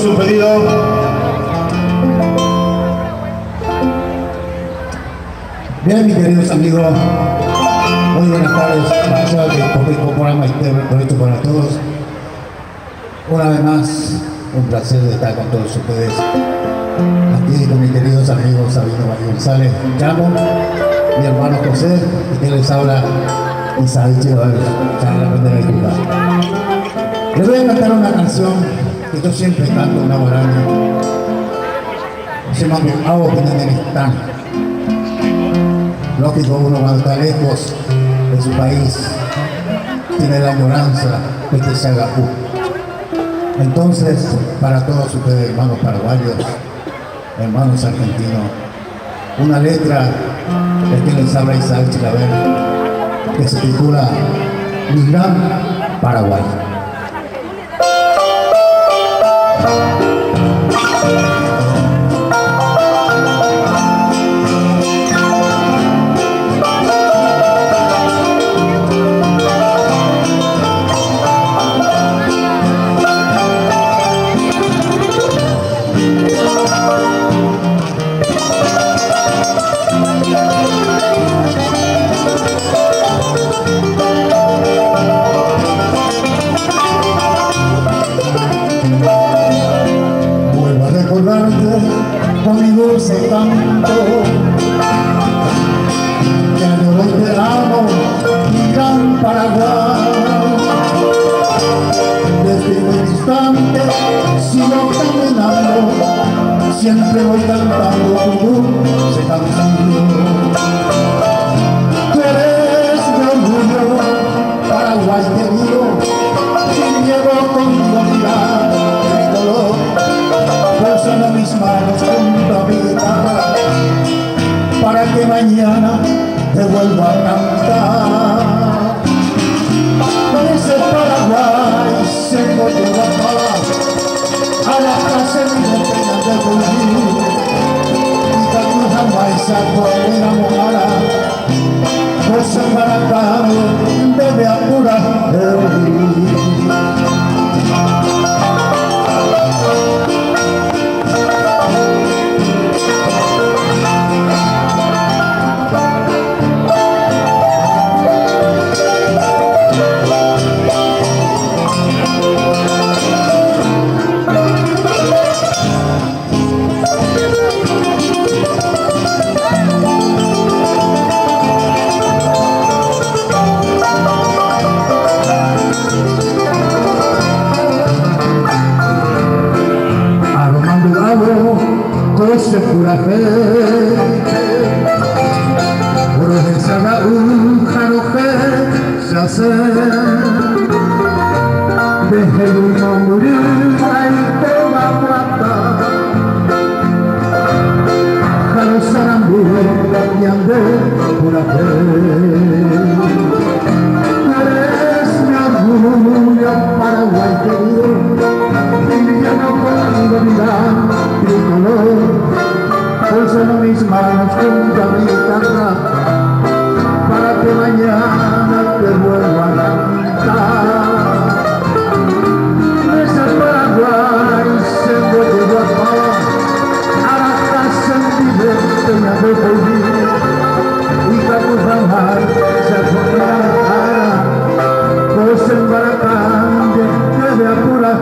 su pedido. Bien, mis queridos amigos, muy buenas tardes. Para que el programa esté bonito para todos. Una vez más, un placer de estar con todos ustedes. Aquí con mis queridos amigos Sabino María González, Chamo, mi hermano José, y que les habla Isabel Chilavero, charla de la Cuba. Les voy a cantar una canción que yo siempre canto una guarania. Se llama Agua Pinanenistán. Lógico, uno cuando está lejos de su país tiene la añoranza de que se haga uno. Entonces, para todos ustedes, hermanos paraguayos, hermanos argentinos, una letra de quien les habla Isabel Chilavero, que se titula Mi Gran Paraguay. Con mi dulce canto, que añoro y te amo, mi gran Paraguay. Desde un instante sigo caminando, siempre voy cantando tu dulce canción. Tú eres mi orgullo, Paraguay querido, y llevo conmigo mi gran dolor. Poso mis manos junto a mi guitarra para que mañana te vuelva a cantar. Ese Paraguay se encontró a la casa de mi pena de volver, y que jamás se acuerda enamorada, pues el maracano debe apurar de oír. Se pura fe, por esa un janoje se hace, deje el uno morir, ahí te va a matar. Jano sarambú, y ande pura fe. Eres mi orgullo, Paraguay querido, y ya no puedo olvidar tricolor. Pulso mis manos junto a mi guitarra para que mañana te vuelva a cantar. Ese Paraguay se vuelve a la casa en mi de volver, y que tu jamás se pone a la cara, pues en Baracán debe apurar.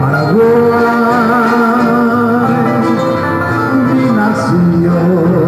Paraguay, mi nación.